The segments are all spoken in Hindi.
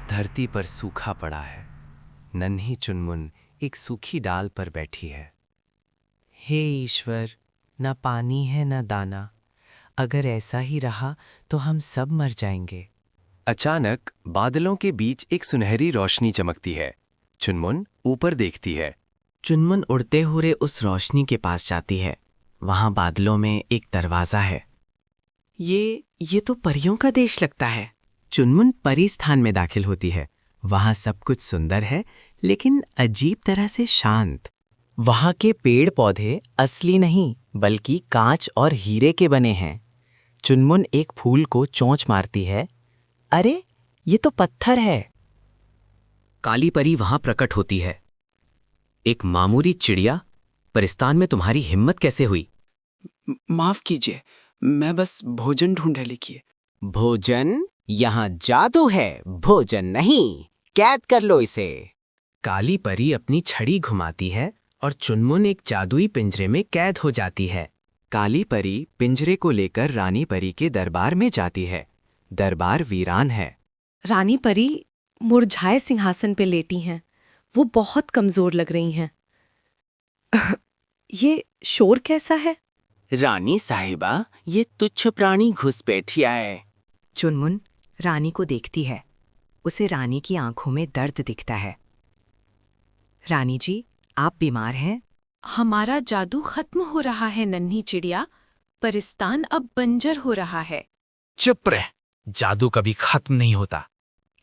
धरती पर सूखा पड़ा है। नन्ही चुनमुन एक सूखी डाल पर बैठी है। हे ईश्वर, न पानी है न दाना। अगर ऐसा ही रहा तो हम सब मर जाएंगे। अचानक बादलों के बीच एक सुनहरी रोशनी चमकती है। चुनमुन ऊपर देखती है। चुनमुन उड़ते हुए उस रोशनी के पास जाती है। वहां बादलों में एक दरवाजा है। ये तो परियों का देश लगता है। चुनमुन परी स्थान में दाखिल होती है। वहां सब कुछ सुंदर है, लेकिन अजीब तरह से शांत। वहां के पेड़ पौधे असली नहीं बल्कि कांच और हीरे के बने हैं। चुनमुन एक फूल को चोंच मारती है। अरे, ये तो पत्थर है। काली परी वहां प्रकट होती है। एक मामूली चिड़िया, परिस्तान में तुम्हारी हिम्मत कैसे हुई? माफ कीजिए, मैं बस भोजन ढूंढ रही थी। भोजन? यहाँ जादू है, भोजन नहीं। कैद कर लो इसे। काली परी अपनी छड़ी घुमाती है और चुनमुन एक जादुई पिंजरे में कैद हो जाती है। काली परी पिंजरे को लेकर रानी परी के दरबार में जाती है। दरबार वीरान है। रानी परी मुरझाए सिंहासन पे लेटी हैं। वो बहुत कमजोर लग रही हैं। ये शोर कैसा है? रानी साहिबा, ये तुच्छ प्राणी घुसपैठिया है। चुनमुन रानी को देखती है। उसे रानी की आंखों में दर्द दिखता है। रानी जी, आप बीमार हैं? हमारा जादू खत्म हो रहा है नन्ही चिड़िया। परिस्तान अब बंजर हो रहा है। चुप रह, जादू कभी खत्म नहीं होता।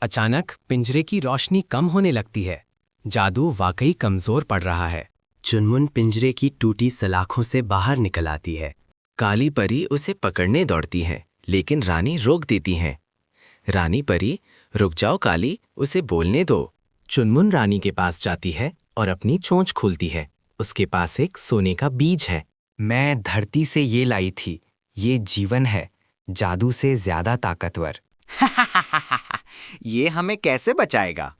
अचानक पिंजरे की रोशनी कम होने लगती है। जादू वाकई कमजोर पड़ रहा है। चुनमुन पिंजरे की टूटी सलाखों से बाहर निकल आती है। काली परी उसे पकड़ने दौड़ती है, लेकिन रानी रोक देती है। रानी परी, रुक जाओ काली, उसे बोलने दो। चुनमुन रानी के पास जाती है और अपनी चोंच खोलती है। उसके पास एक सोने का बीज है। मैं धरती से ये लाई थी। ये जीवन है, जादू से ज्यादा ताकतवर। ये हमें कैसे बचाएगा?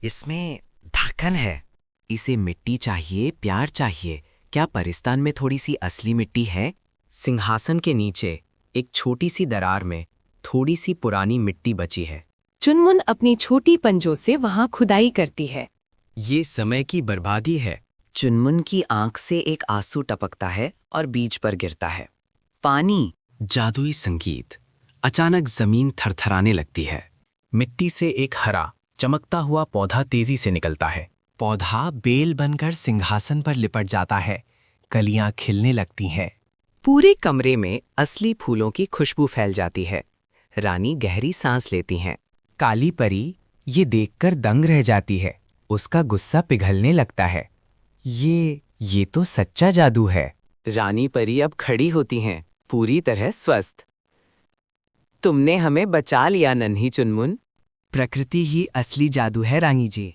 इसमें धड़कन है। इसे मिट्टी चाहिए, प्यार चाहिए। क्या परिस्तान में थोड़ी सी असली मिट्टी है? सिंहासन के नीचे एक छोटी सी दरार में थोड़ी सी पुरानी मिट्टी बची है। चुनमुन अपनी छोटी पंजों से वहां खुदाई करती है। ये समय की बर्बादी है। चुनमुन की आंख से एक आंसू टपकता है और बीज पर गिरता है। पानी। जादुई संगीत। अचानक जमीन थरथराने लगती है। मिट्टी से एक हरा चमकता हुआ पौधा तेजी से निकलता है। पौधा बेल बनकर सिंहासन पर लिपट जाता है। कलियां खिलने लगती हैं। पूरे कमरे में असली फूलों की खुशबू फैल जाती है। रानी गहरी सांस लेती हैं। काली परी ये देखकर दंग रह जाती है। उसका गुस्सा पिघलने लगता है। ये तो सच्चा जादू है। रानी परी अब खड़ी होती हैं, पूरी तरह स्वस्थ। तुमने हमें बचा लिया नन्ही चुनमुन। प्रकृति ही असली जादू है रानी जी।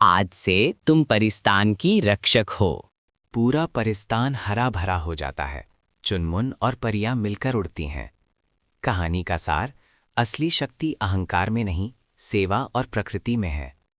आज से तुम परिस्तान की रक्षक हो। पूरा परिस्तान हरा भरा हो जाता है। चुनमुन और परियां मिलकर उड़ती हैं। कहानी का सार, असली शक्ति अहंकार में नहीं, सेवा और प्रकृति में है।